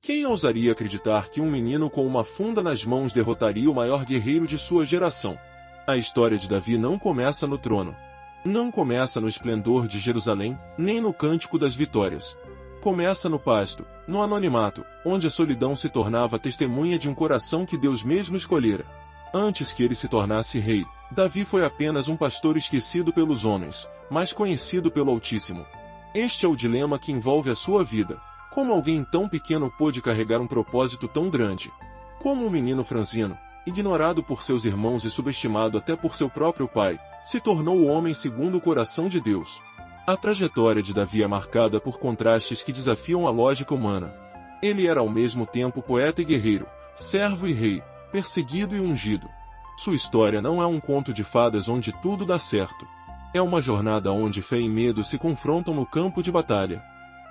Quem ousaria acreditar que um menino com uma funda nas mãos derrotaria o maior guerreiro de sua geração? A história de Davi não começa no trono. Não começa no esplendor de Jerusalém, nem no cântico das vitórias. Começa no pasto, no anonimato, onde a solidão se tornava testemunha de um coração que Deus mesmo escolhera. Antes que ele se tornasse rei, Davi foi apenas um pastor esquecido pelos homens, mas conhecido pelo Altíssimo. Este é o dilema que envolve a sua vida. Como alguém tão pequeno pôde carregar um propósito tão grande? Como um menino franzino, ignorado por seus irmãos e subestimado até por seu próprio pai, se tornou o homem segundo o coração de Deus. A trajetória de Davi é marcada por contrastes que desafiam a lógica humana. Ele era ao mesmo tempo poeta e guerreiro, servo e rei, perseguido e ungido. Sua história não é um conto de fadas onde tudo dá certo. É uma jornada onde fé e medo se confrontam no campo de batalha.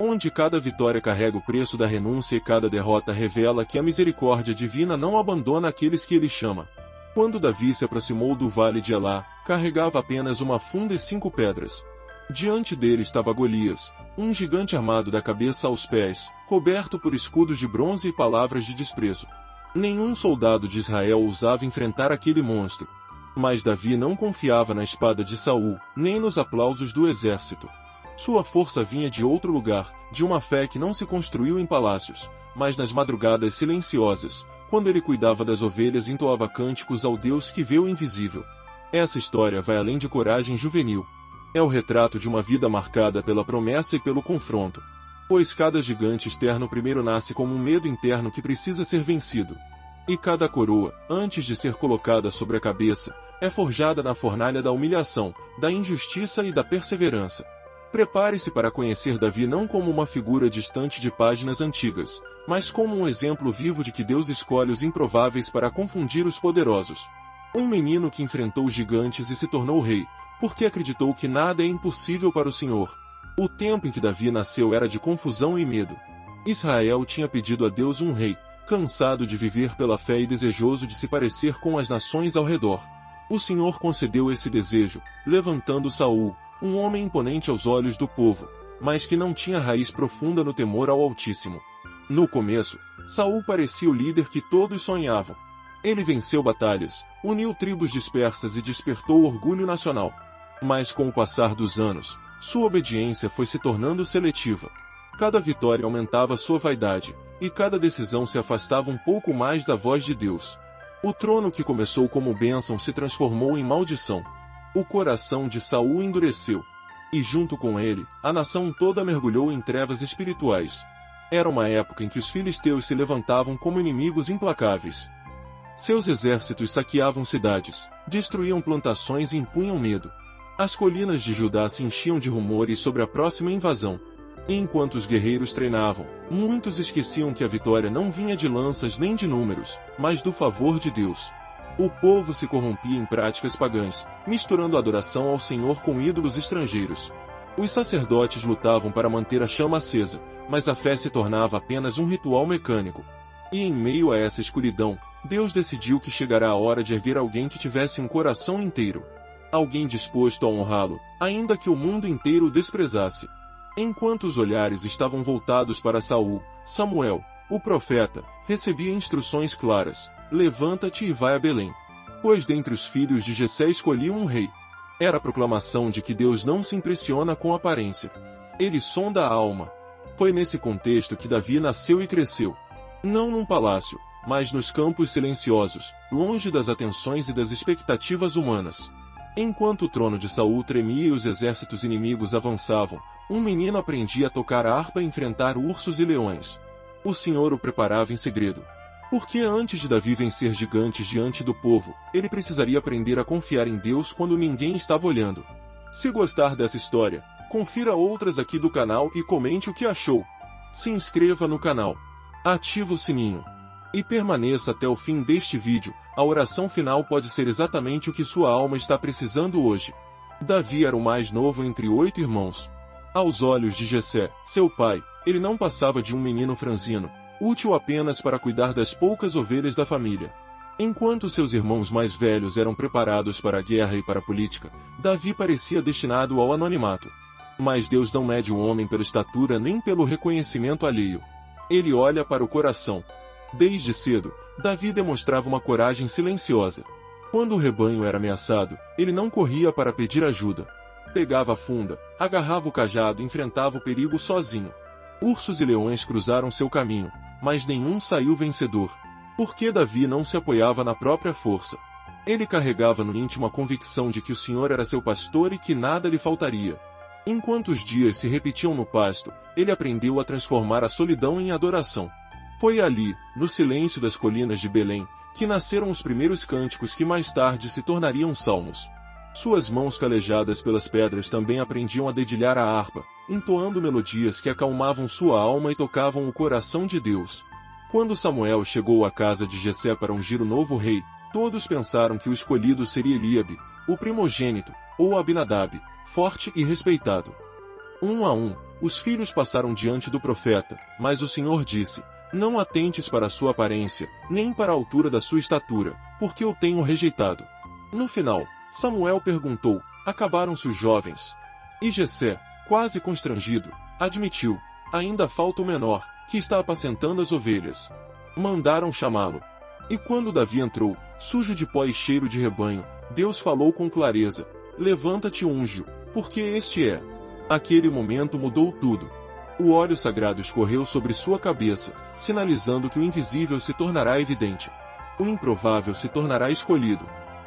Onde cada vitória carrega o preço da renúncia e cada derrota revela que a misericórdia divina não abandona aqueles que ele chama. Quando Davi se aproximou do vale de Elá, carregava apenas uma funda e 5 pedras. Diante dele estava Golias, um gigante armado da cabeça aos pés, coberto por escudos de bronze e palavras de desprezo. Nenhum soldado de Israel ousava enfrentar aquele monstro. Mas Davi não confiava na espada de Saul, nem nos aplausos do exército. Sua força vinha de outro lugar, de uma fé que não se construiu em palácios, mas nas madrugadas silenciosas, quando ele cuidava das ovelhas e entoava cânticos ao Deus que vê o invisível. Essa história vai além de coragem juvenil. É o retrato de uma vida marcada pela promessa e pelo confronto. Pois cada gigante externo primeiro nasce como um medo interno que precisa ser vencido. E cada coroa, antes de ser colocada sobre a cabeça, é forjada na fornalha da humilhação, da injustiça e da perseverança. Prepare-se para conhecer Davi não como uma figura distante de páginas antigas, mas como um exemplo vivo de que Deus escolhe os improváveis para confundir os poderosos. Um menino que enfrentou gigantes e se tornou rei, porque acreditou que nada é impossível para o Senhor. O tempo em que Davi nasceu era de confusão e medo. Israel tinha pedido a Deus um rei, cansado de viver pela fé e desejoso de se parecer com as nações ao redor. O Senhor concedeu esse desejo, levantando Saul, um homem imponente aos olhos do povo, mas que não tinha raiz profunda no temor ao Altíssimo. No começo, Saul parecia o líder que todos sonhavam. Ele venceu batalhas, uniu tribos dispersas e despertou o orgulho nacional. Mas com o passar dos anos, sua obediência foi se tornando seletiva. Cada vitória aumentava sua vaidade, e cada decisão se afastava um pouco mais da voz de Deus. O trono que começou como bênção se transformou em maldição. O coração de Saul endureceu. E junto com ele, a nação toda mergulhou em trevas espirituais. Era uma época em que os filisteus se levantavam como inimigos implacáveis. Seus exércitos saqueavam cidades, destruíam plantações e impunham medo. As colinas de Judá se enchiam de rumores sobre a próxima invasão. E enquanto os guerreiros treinavam, muitos esqueciam que a vitória não vinha de lanças nem de números, mas do favor de Deus. O povo se corrompia em práticas pagãs, misturando a adoração ao Senhor com ídolos estrangeiros. Os sacerdotes lutavam para manter a chama acesa, mas a fé se tornava apenas um ritual mecânico. E em meio a essa escuridão, Deus decidiu que chegará a hora de erguer alguém que tivesse um coração inteiro. Alguém disposto a honrá-lo, ainda que o mundo inteiro o desprezasse. Enquanto os olhares estavam voltados para Saul, Samuel, o profeta, recebia instruções claras: levanta-te e vai a Belém. Pois dentre os filhos de Jessé escolhi um rei. Era a proclamação de que Deus não se impressiona com aparência. Ele sonda a alma. Foi nesse contexto que Davi nasceu e cresceu. Não num palácio, mas nos campos silenciosos, longe das atenções e das expectativas humanas. Enquanto o trono de Saul tremia e os exércitos inimigos avançavam, um menino aprendia a tocar a harpa e enfrentar ursos e leões. O Senhor o preparava em segredo. Porque antes de Davi vencer gigantes diante do povo, ele precisaria aprender a confiar em Deus quando ninguém estava olhando. Se gostar dessa história, confira outras aqui do canal e comente o que achou. Se inscreva no canal. Ative o sininho. E permaneça até o fim deste vídeo. A oração final pode ser exatamente o que sua alma está precisando hoje. Davi era o mais novo entre 8 irmãos. Aos olhos de Jessé, seu pai, ele não passava de um menino franzino, útil apenas para cuidar das poucas ovelhas da família. Enquanto seus irmãos mais velhos eram preparados para a guerra e para a política, Davi parecia destinado ao anonimato. Mas Deus não mede um homem pela estatura nem pelo reconhecimento alheio. Ele olha para o coração. Desde cedo, Davi demonstrava uma coragem silenciosa. Quando o rebanho era ameaçado, ele não corria para pedir ajuda. Pegava a funda, agarrava o cajado e enfrentava o perigo sozinho. Ursos e leões cruzaram seu caminho, mas nenhum saiu vencedor. Porque Davi não se apoiava na própria força. Ele carregava no íntimo a convicção de que o Senhor era seu pastor e que nada lhe faltaria. Enquanto os dias se repetiam no pasto, ele aprendeu a transformar a solidão em adoração. Foi ali, no silêncio das colinas de Belém, que nasceram os primeiros cânticos que mais tarde se tornariam salmos. Suas mãos calejadas pelas pedras também aprendiam a dedilhar a harpa, entoando melodias que acalmavam sua alma e tocavam o coração de Deus. Quando Samuel chegou à casa de Jessé para ungir o novo rei, todos pensaram que o escolhido seria Eliabe, o primogênito, ou Abinadab, forte e respeitado. Um a um, os filhos passaram diante do profeta, mas o Senhor disse: não atentes para a sua aparência, nem para a altura da sua estatura, porque eu tenho rejeitado. No final, Samuel perguntou: acabaram-se os jovens? E Jessé, quase constrangido, admitiu: ainda falta o menor, que está apacentando as ovelhas. Mandaram chamá-lo. E quando Davi entrou, sujo de pó e cheiro de rebanho, Deus falou com clareza: levanta-te e unge-o, porque este é. Aquele momento mudou tudo. O óleo sagrado escorreu sobre sua cabeça, sinalizando que o invisível se tornará evidente. O improvável se tornará escolhido.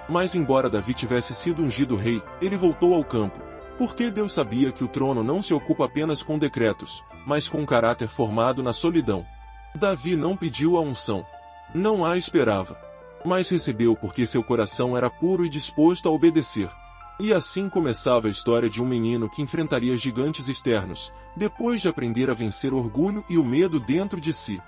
Mas embora Davi tivesse sido ungido rei, ele voltou ao campo. Porque Deus sabia que o trono não se ocupa apenas com decretos, mas com um caráter formado na solidão. Davi não pediu a unção. Não a esperava. Mas recebeu porque seu coração era puro e disposto a obedecer. E assim começava a história de um menino que enfrentaria gigantes externos, depois de aprender a vencer o orgulho e o medo dentro de si.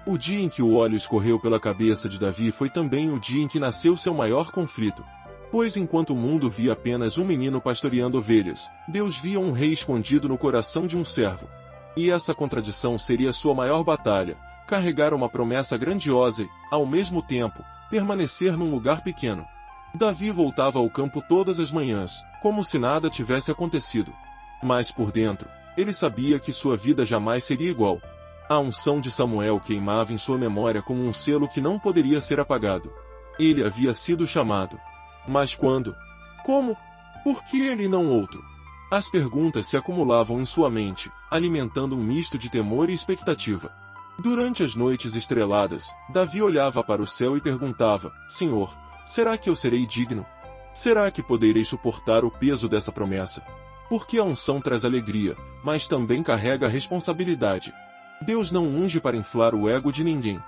O dia em que o óleo escorreu pela cabeça de Davi foi também o dia em que nasceu seu maior conflito. Pois enquanto o mundo via apenas um menino pastoreando ovelhas, Deus via um rei escondido no coração de um servo. E essa contradição seria sua maior batalha: carregar uma promessa grandiosa e, ao mesmo tempo, permanecer num lugar pequeno. Davi voltava ao campo todas as manhãs, como se nada tivesse acontecido. Mas por dentro, ele sabia que sua vida jamais seria igual. A unção de Samuel queimava em sua memória como um selo que não poderia ser apagado. Ele havia sido chamado. Mas quando? Como? Por que ele e não outro? As perguntas se acumulavam em sua mente, alimentando um misto de temor e expectativa. Durante as noites estreladas, Davi olhava para o céu e perguntava: Senhor, será que eu serei digno? Será que poderei suportar o peso dessa promessa? Porque a unção traz alegria, mas também carrega a responsabilidade. Deus não unge para inflar o ego de ninguém.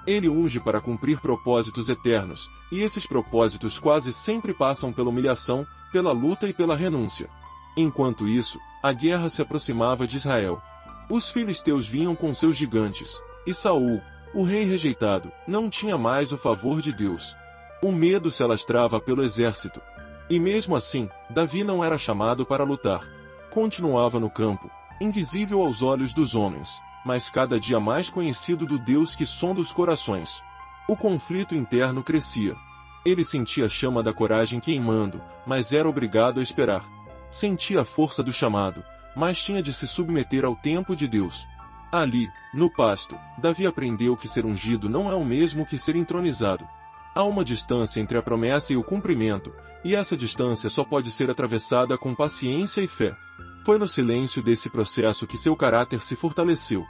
Ele unge para cumprir propósitos eternos, e esses propósitos quase sempre passam pela humilhação, pela luta e pela renúncia. Enquanto isso, a guerra se aproximava de Israel. Os filisteus vinham com seus gigantes, e Saul, o rei rejeitado, não tinha mais o favor de Deus. O medo se alastrava pelo exército. E mesmo assim, Davi não era chamado para lutar. Continuava no campo, invisível aos olhos dos homens, mas cada dia mais conhecido do Deus que sonda os corações. O conflito interno crescia. Ele sentia a chama da coragem queimando, mas era obrigado a esperar. Sentia a força do chamado, mas tinha de se submeter ao tempo de Deus. Ali, no pasto, Davi aprendeu que ser ungido não é o mesmo que ser entronizado. Há uma distância entre a promessa e o cumprimento, e essa distância só pode ser atravessada com paciência e fé. Foi no silêncio desse processo que seu caráter se fortaleceu.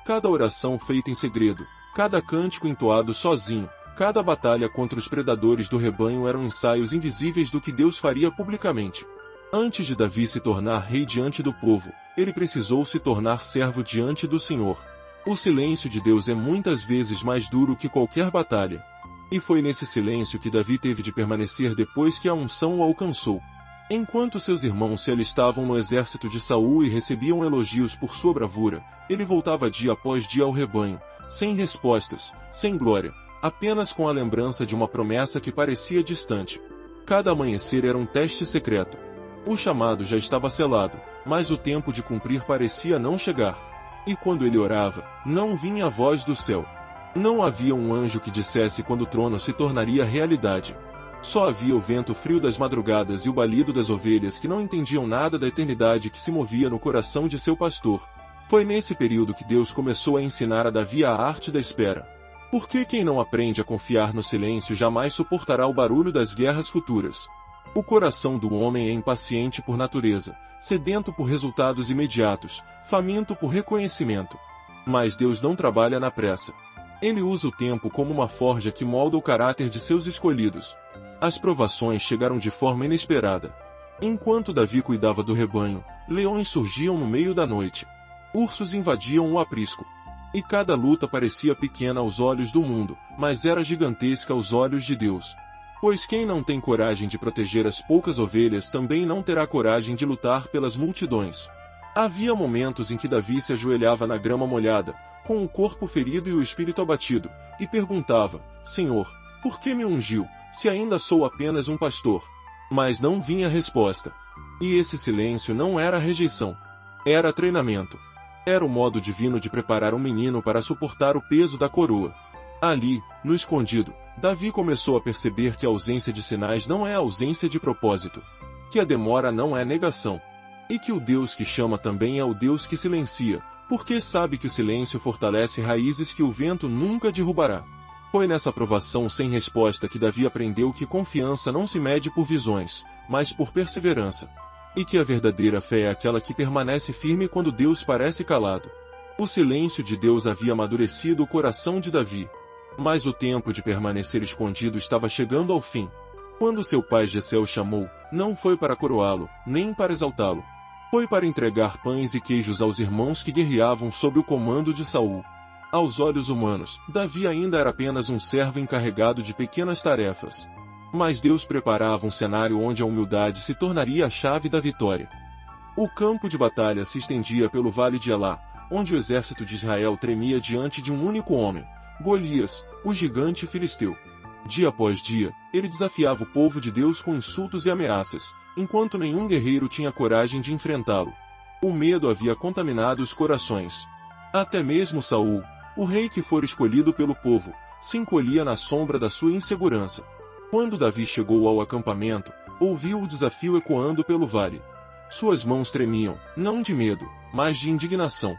Cada oração feita em segredo, cada cântico entoado sozinho, cada batalha contra os predadores do rebanho eram ensaios invisíveis do que Deus faria publicamente. Antes de Davi se tornar rei diante do povo, ele precisou se tornar servo diante do Senhor. O silêncio de Deus é muitas vezes mais duro que qualquer batalha. E foi nesse silêncio que Davi teve de permanecer depois que a unção o alcançou. Enquanto seus irmãos se alistavam no exército de Saul e recebiam elogios por sua bravura, ele voltava dia após dia ao rebanho, sem respostas, sem glória, apenas com a lembrança de uma promessa que parecia distante. Cada amanhecer era um teste secreto. O chamado já estava selado, mas o tempo de cumprir parecia não chegar. E quando ele orava, não vinha a voz do céu. Não havia um anjo que dissesse quando o trono se tornaria realidade. Só havia o vento frio das madrugadas e o balido das ovelhas que não entendiam nada da eternidade que se movia no coração de seu pastor. Foi nesse período que Deus começou a ensinar a Davi a arte da espera. Porque quem não aprende a confiar no silêncio jamais suportará o barulho das guerras futuras. O coração do homem é impaciente por natureza, sedento por resultados imediatos, faminto por reconhecimento. Mas Deus não trabalha na pressa. Ele usa o tempo como uma forja que molda o caráter de seus escolhidos. As provações chegaram de forma inesperada. Enquanto Davi cuidava do rebanho, leões surgiam no meio da noite. Ursos invadiam o aprisco. E cada luta parecia pequena aos olhos do mundo, mas era gigantesca aos olhos de Deus. Pois quem não tem coragem de proteger as poucas ovelhas também não terá coragem de lutar pelas multidões. Havia momentos em que Davi se ajoelhava na grama molhada, com o corpo ferido e o espírito abatido, e perguntava: Senhor, por que me ungiu, se ainda sou apenas um pastor? Mas não vinha resposta. E esse silêncio não era rejeição. Era treinamento. Era o modo divino de preparar um menino para suportar o peso da coroa. Ali, no escondido, Davi começou a perceber que a ausência de sinais não é ausência de propósito. Que a demora não é negação. E que o Deus que chama também é o Deus que silencia, porque sabe que o silêncio fortalece raízes que o vento nunca derrubará. Foi nessa provação sem resposta que Davi aprendeu que confiança não se mede por visões, mas por perseverança. E que a verdadeira fé é aquela que permanece firme quando Deus parece calado. O silêncio de Deus havia amadurecido o coração de Davi. Mas o tempo de permanecer escondido estava chegando ao fim. Quando seu pai Jessé o chamou, não foi para coroá-lo, nem para exaltá-lo. Foi para entregar pães e queijos aos irmãos que guerreavam sob o comando de Saul. Aos olhos humanos, Davi ainda era apenas um servo encarregado de pequenas tarefas. Mas Deus preparava um cenário onde a humildade se tornaria a chave da vitória. O campo de batalha se estendia pelo vale de Elá, onde o exército de Israel tremia diante de um único homem, Golias, o gigante filisteu. Dia após dia, ele desafiava o povo de Deus com insultos e ameaças, enquanto nenhum guerreiro tinha coragem de enfrentá-lo. O medo havia contaminado os corações. Até mesmo Saul, o rei que fora escolhido pelo povo, se encolhia na sombra da sua insegurança. Quando Davi chegou ao acampamento, ouviu o desafio ecoando pelo vale. Suas mãos tremiam, não de medo, mas de indignação.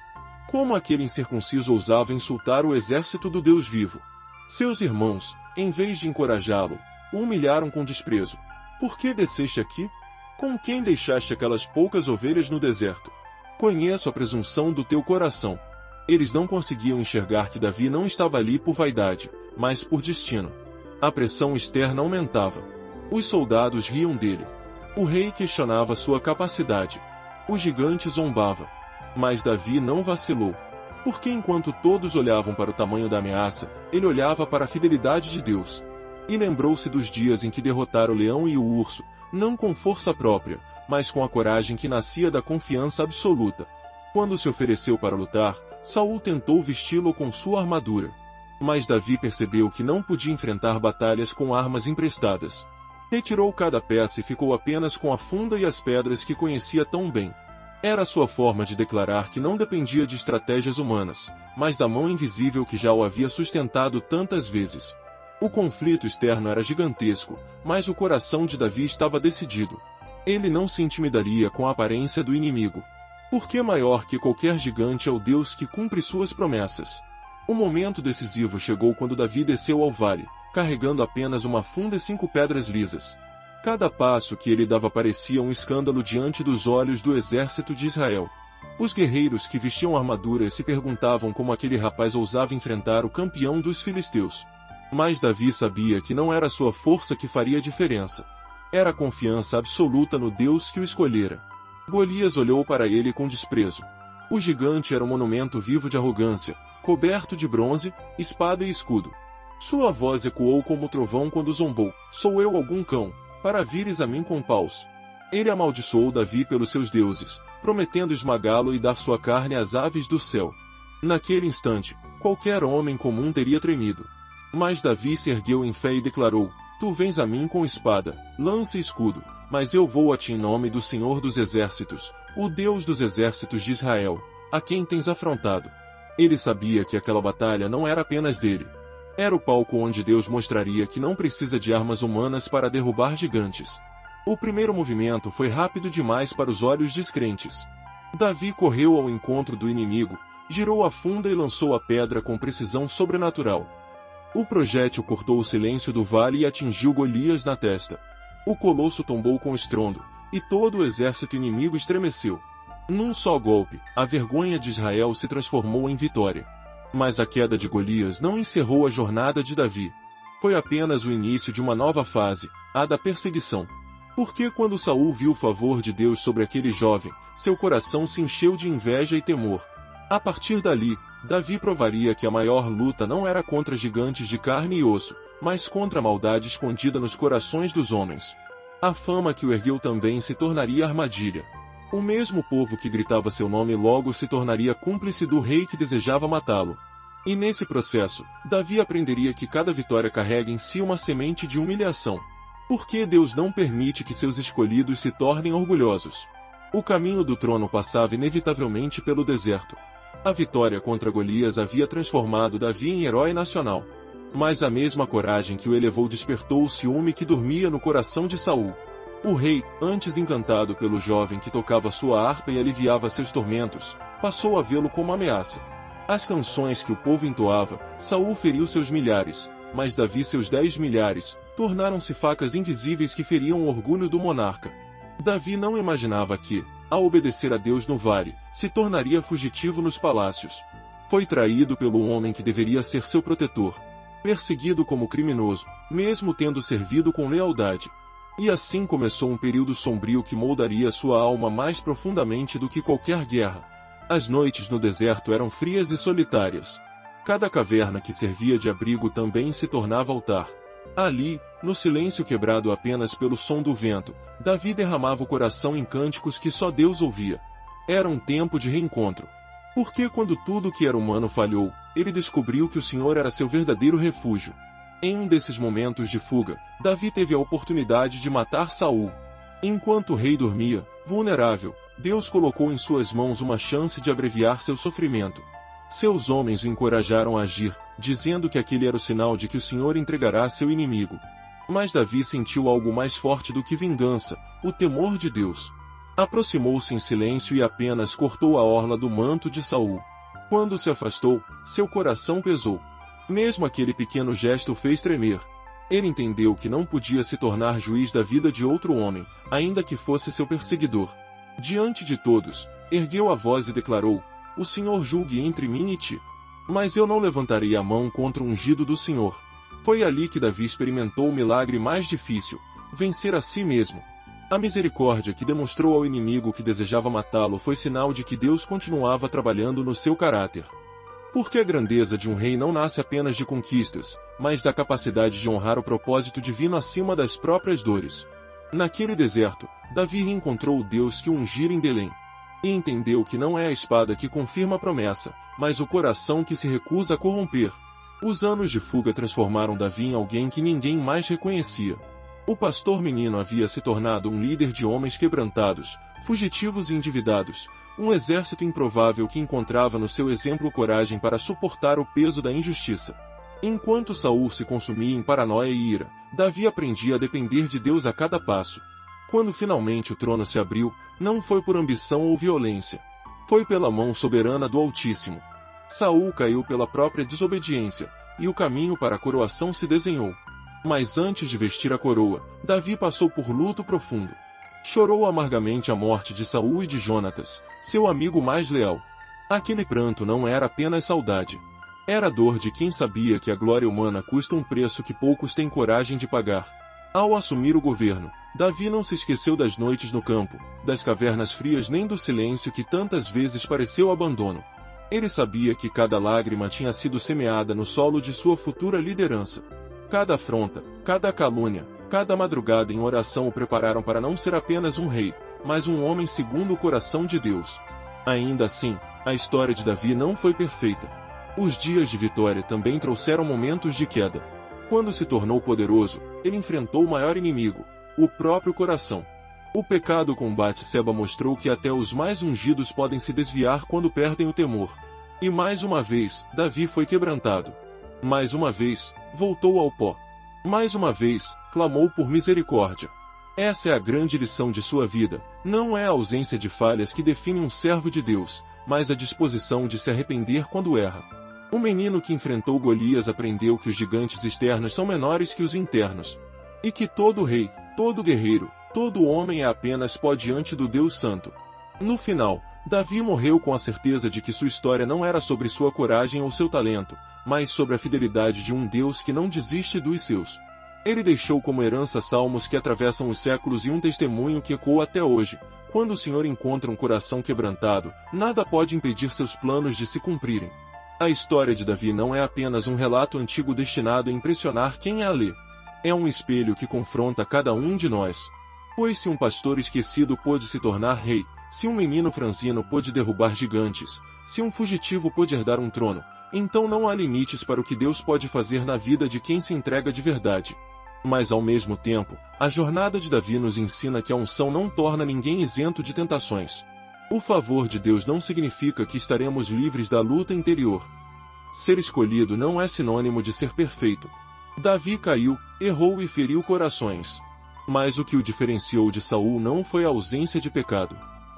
Como aquele incircunciso ousava insultar o exército do Deus vivo? Seus irmãos, em vez de encorajá-lo, o humilharam com desprezo. Por que desceste aqui? Com quem deixaste aquelas poucas ovelhas no deserto? Conheço a presunção do teu coração. Eles não conseguiam enxergar que Davi não estava ali por vaidade, mas por destino. A pressão externa aumentava. Os soldados riam dele. O rei questionava sua capacidade. O gigante zombava. Mas Davi não vacilou. Porque enquanto todos olhavam para o tamanho da ameaça, ele olhava para a fidelidade de Deus. E lembrou-se dos dias em que derrotara o leão e o urso, não com força própria, mas com a coragem que nascia da confiança absoluta. Quando se ofereceu para lutar, Saul tentou vesti-lo com sua armadura. Mas Davi percebeu que não podia enfrentar batalhas com armas emprestadas. Retirou cada peça e ficou apenas com a funda e as pedras que conhecia tão bem. Era sua forma de declarar que não dependia de estratégias humanas, mas da mão invisível que já o havia sustentado tantas vezes. O conflito externo era gigantesco, mas o coração de Davi estava decidido. Ele não se intimidaria com a aparência do inimigo. Porque maior que qualquer gigante é o Deus que cumpre suas promessas. O momento decisivo chegou quando Davi desceu ao vale, carregando apenas uma funda e 5 pedras lisas. Cada passo que ele dava parecia um escândalo diante dos olhos do exército de Israel. Os guerreiros que vestiam armaduras se perguntavam como aquele rapaz ousava enfrentar o campeão dos filisteus. Mas Davi sabia que não era sua força que faria diferença. Era a confiança absoluta no Deus que o escolhera. Golias olhou para ele com desprezo. O gigante era um monumento vivo de arrogância, coberto de bronze, espada e escudo. Sua voz ecoou como trovão quando zombou: "Sou eu algum cão, para vires a mim com paus?" Ele amaldiçoou Davi pelos seus deuses, prometendo esmagá-lo e dar sua carne às aves do céu. Naquele instante, qualquer homem comum teria tremido. Mas Davi se ergueu em fé e declarou: "Tu vens a mim com espada, lança e escudo, mas eu vou a ti em nome do Senhor dos Exércitos, o Deus dos exércitos de Israel, a quem tens afrontado." Ele sabia que aquela batalha não era apenas dele. Era o palco onde Deus mostraria que não precisa de armas humanas para derrubar gigantes. O primeiro movimento foi rápido demais para os olhos descrentes. Davi correu ao encontro do inimigo, girou a funda e lançou a pedra com precisão sobrenatural. O projétil cortou o silêncio do vale e atingiu Golias na testa. O colosso tombou com estrondo, e todo o exército inimigo estremeceu. Num só golpe, a vergonha de Israel se transformou em vitória. Mas a queda de Golias não encerrou a jornada de Davi. Foi apenas o início de uma nova fase, a da perseguição. Porque quando Saul viu o favor de Deus sobre aquele jovem, seu coração se encheu de inveja e temor. A partir dali, Davi provaria que a maior luta não era contra gigantes de carne e osso, mas contra a maldade escondida nos corações dos homens. A fama que o ergueu também se tornaria armadilha. O mesmo povo que gritava seu nome logo se tornaria cúmplice do rei que desejava matá-lo. E nesse processo, Davi aprenderia que cada vitória carrega em si uma semente de humilhação. Porque Deus não permite que seus escolhidos se tornem orgulhosos. O caminho do trono passava inevitavelmente pelo deserto. A vitória contra Golias havia transformado Davi em herói nacional. Mas a mesma coragem que o elevou despertou o ciúme que dormia no coração de Saul. O rei, antes encantado pelo jovem que tocava sua harpa e aliviava seus tormentos, passou a vê-lo como ameaça. As canções que o povo entoava, Saul feriu seus milhares, mas Davi seus 10 milhares, tornaram-se facas invisíveis que feriam o orgulho do monarca. Davi não imaginava que, ao obedecer a Deus no vale, se tornaria fugitivo nos palácios. Foi traído pelo homem que deveria ser seu protetor. Perseguido como criminoso, mesmo tendo servido com lealdade. E assim começou um período sombrio que moldaria sua alma mais profundamente do que qualquer guerra. As noites no deserto eram frias e solitárias. Cada caverna que servia de abrigo também se tornava altar. Ali, no silêncio quebrado apenas pelo som do vento, Davi derramava o coração em cânticos que só Deus ouvia. Era um tempo de reencontro. Porque quando tudo que era humano falhou, ele descobriu que o Senhor era seu verdadeiro refúgio. Em um desses momentos de fuga, Davi teve a oportunidade de matar Saul. Enquanto o rei dormia, vulnerável, Deus colocou em suas mãos uma chance de abreviar seu sofrimento. Seus homens o encorajaram a agir, dizendo que aquele era o sinal de que o Senhor entregará seu inimigo. Mas Davi sentiu algo mais forte do que vingança, o temor de Deus. Aproximou-se em silêncio e apenas cortou a orla do manto de Saul. Quando se afastou, seu coração pesou. Mesmo aquele pequeno gesto o fez tremer. Ele entendeu que não podia se tornar juiz da vida de outro homem, ainda que fosse seu perseguidor. Diante de todos, ergueu a voz e declarou: "O Senhor julgue entre mim e ti. Mas eu não levantarei a mão contra o ungido do Senhor." Foi ali que Davi experimentou o milagre mais difícil, vencer a si mesmo. A misericórdia que demonstrou ao inimigo que desejava matá-lo foi sinal de que Deus continuava trabalhando no seu caráter. Porque a grandeza de um rei não nasce apenas de conquistas, mas da capacidade de honrar o propósito divino acima das próprias dores. Naquele deserto, Davi reencontrou o Deus que o ungira em Belém. E entendeu que não é a espada que confirma a promessa, mas o coração que se recusa a corromper. Os anos de fuga transformaram Davi em alguém que ninguém mais reconhecia. O pastor menino havia se tornado um líder de homens quebrantados, fugitivos e endividados, um exército improvável que encontrava no seu exemplo coragem para suportar o peso da injustiça. Enquanto Saul se consumia em paranoia e ira, Davi aprendia a depender de Deus a cada passo. Quando finalmente o trono se abriu, não foi por ambição ou violência. Foi pela mão soberana do Altíssimo. Saul caiu pela própria desobediência, e o caminho para a coroação se desenhou. Mas antes de vestir a coroa, Davi passou por luto profundo. Chorou amargamente a morte de Saul e de Jonatas, seu amigo mais leal. Aquele pranto não era apenas saudade. Era a dor de quem sabia que a glória humana custa um preço que poucos têm coragem de pagar. Ao assumir o governo, Davi não se esqueceu das noites no campo, das cavernas frias nem do silêncio que tantas vezes pareceu abandono. Ele sabia que cada lágrima tinha sido semeada no solo de sua futura liderança. Cada afronta, cada calúnia, cada madrugada em oração o prepararam para não ser apenas um rei, mas um homem segundo o coração de Deus. Ainda assim, a história de Davi não foi perfeita. Os dias de vitória também trouxeram momentos de queda. Quando se tornou poderoso, ele enfrentou o maior inimigo, o próprio coração. O pecado com Batseba mostrou que até os mais ungidos podem se desviar quando perdem o temor. E mais uma vez, Davi foi quebrantado. Mais uma vez, voltou ao pó. Mais uma vez, clamou por misericórdia. Essa é a grande lição de sua vida. Não é a ausência de falhas que define um servo de Deus, mas a disposição de se arrepender quando erra. O menino que enfrentou Golias aprendeu que os gigantes externos são menores que os internos. E que todo rei, todo guerreiro, todo homem é apenas pó diante do Deus Santo. No final, Davi morreu com a certeza de que sua história não era sobre sua coragem ou seu talento, mas sobre a fidelidade de um Deus que não desiste dos seus. Ele deixou como herança salmos que atravessam os séculos e um testemunho que ecoa até hoje. Quando o Senhor encontra um coração quebrantado, nada pode impedir seus planos de se cumprirem. A história de Davi não é apenas um relato antigo destinado a impressionar quem a lê. É um espelho que confronta cada um de nós. Pois se um pastor esquecido pôde se tornar rei, se um menino franzino pôde derrubar gigantes, se um fugitivo pôde herdar um trono, então não há limites para o que Deus pode fazer na vida de quem se entrega de verdade. Mas ao mesmo tempo, a jornada de Davi nos ensina que a unção não torna ninguém isento de tentações. O favor de Deus não significa que estaremos livres da luta interior. Ser escolhido não é sinônimo de ser perfeito. Davi caiu, errou e feriu corações. Mas o que o diferenciou de Saul não foi a ausência de pecado.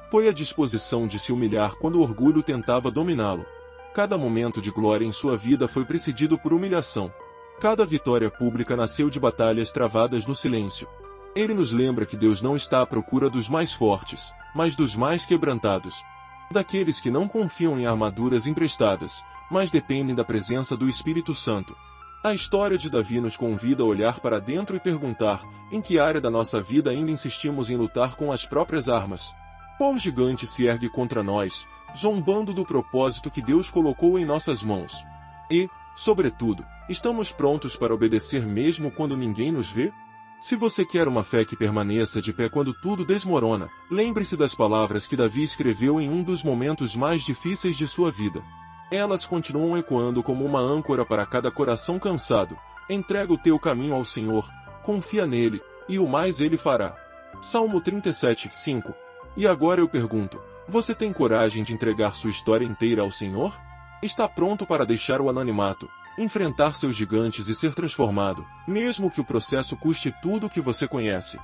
Foi a disposição de se humilhar quando o orgulho tentava dominá-lo. Cada momento de glória em sua vida foi precedido por humilhação. Cada vitória pública nasceu de batalhas travadas no silêncio. Ele nos lembra que Deus não está à procura dos mais fortes, mas dos mais quebrantados. Daqueles que não confiam em armaduras emprestadas, mas dependem da presença do Espírito Santo. A história de Davi nos convida a olhar para dentro e perguntar, em que área da nossa vida ainda insistimos em lutar com as próprias armas? Qual gigante se ergue contra nós, zombando do propósito que Deus colocou em nossas mãos? E, sobretudo, estamos prontos para obedecer mesmo quando ninguém nos vê? Se você quer uma fé que permaneça de pé quando tudo desmorona, lembre-se das palavras que Davi escreveu em um dos momentos mais difíceis de sua vida. Elas continuam ecoando como uma âncora para cada coração cansado. Entrega o teu caminho ao Senhor, confia nele, e o mais ele fará. Salmo 37, 5. E agora eu pergunto, você tem coragem de entregar sua história inteira ao Senhor? Está pronto para deixar o anonimato, enfrentar seus gigantes e ser transformado, mesmo que o processo custe tudo o que você conhece?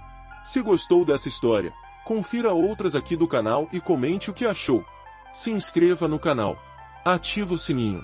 Se gostou dessa história, confira outras aqui do canal e comente o que achou. Se inscreva no canal, ative o sininho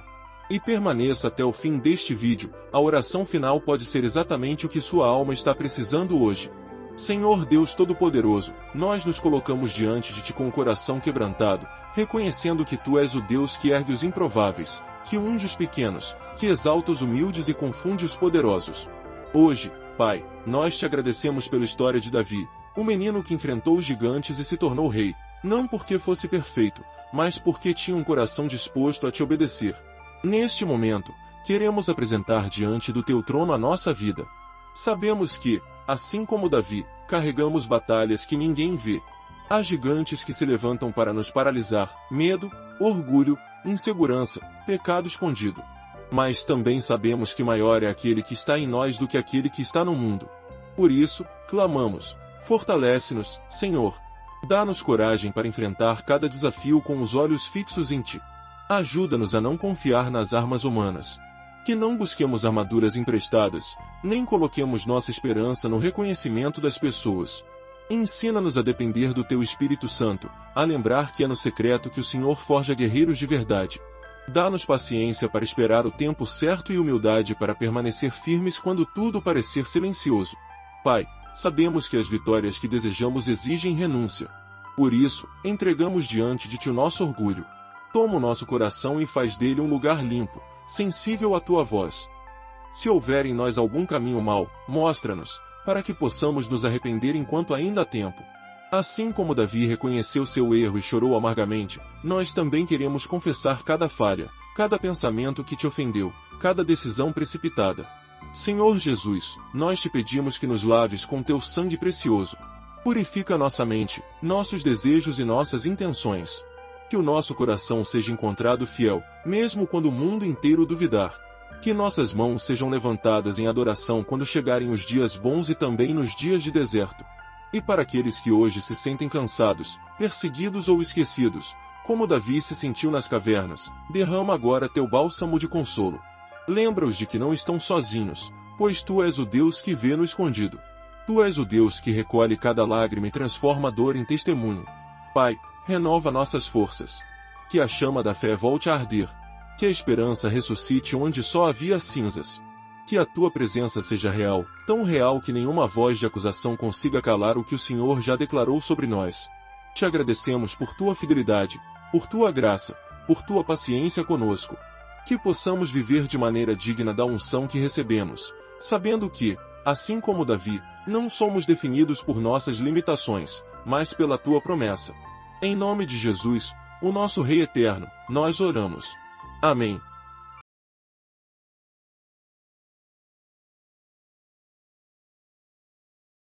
e permaneça até o fim deste vídeo. A oração final pode ser exatamente o que sua alma está precisando hoje. Senhor Deus Todo-Poderoso, nós nos colocamos diante de Ti com o coração quebrantado, reconhecendo que Tu és o Deus que ergue os improváveis, que unge os pequenos, que exalta os humildes e confunde os poderosos. Hoje, Pai, nós Te agradecemos pela história de Davi, o menino que enfrentou os gigantes e se tornou rei, não porque fosse perfeito, mas porque tinha um coração disposto a Te obedecer. Neste momento, queremos apresentar diante do Teu trono a nossa vida. Sabemos que, assim como Davi, carregamos batalhas que ninguém vê. Há gigantes que se levantam para nos paralisar, medo, orgulho, insegurança, pecado escondido. Mas também sabemos que maior é aquele que está em nós do que aquele que está no mundo. Por isso, clamamos, fortalece-nos, Senhor. Dá-nos coragem para enfrentar cada desafio com os olhos fixos em Ti. Ajuda-nos a não confiar nas armas humanas. Que não busquemos armaduras emprestadas, nem coloquemos nossa esperança no reconhecimento das pessoas. Ensina-nos a depender do Teu Espírito Santo, a lembrar que é no secreto que o Senhor forja guerreiros de verdade. Dá-nos paciência para esperar o tempo certo e humildade para permanecer firmes quando tudo parecer silencioso. Pai, sabemos que as vitórias que desejamos exigem renúncia. Por isso, entregamos diante de Ti o nosso orgulho. Toma o nosso coração e faz dele um lugar limpo, sensível à Tua voz. Se houver em nós algum caminho mau, mostra-nos, para que possamos nos arrepender enquanto ainda há tempo. Assim como Davi reconheceu seu erro e chorou amargamente, nós também queremos confessar cada falha, cada pensamento que Te ofendeu, cada decisão precipitada. Senhor Jesus, nós Te pedimos que nos laves com Teu sangue precioso. Purifica nossa mente, nossos desejos e nossas intenções. Que o nosso coração seja encontrado fiel, mesmo quando o mundo inteiro duvidar. Que nossas mãos sejam levantadas em adoração quando chegarem os dias bons e também nos dias de deserto. E para aqueles que hoje se sentem cansados, perseguidos ou esquecidos, como Davi se sentiu nas cavernas, derrama agora Teu bálsamo de consolo. Lembra-os de que não estão sozinhos, pois Tu és o Deus que vê no escondido. Tu és o Deus que recolhe cada lágrima e transforma a dor em testemunho. Pai, renova nossas forças. Que a chama da fé volte a arder. Que a esperança ressuscite onde só havia cinzas. Que a tua presença seja real, tão real que nenhuma voz de acusação consiga calar o que o Senhor já declarou sobre nós. Te agradecemos por tua fidelidade, por tua graça, por tua paciência conosco. Que possamos viver de maneira digna da unção que recebemos, sabendo que, assim como Davi, não somos definidos por nossas limitações, mas pela tua promessa. Em nome de Jesus, o nosso Rei eterno, nós oramos. Amém.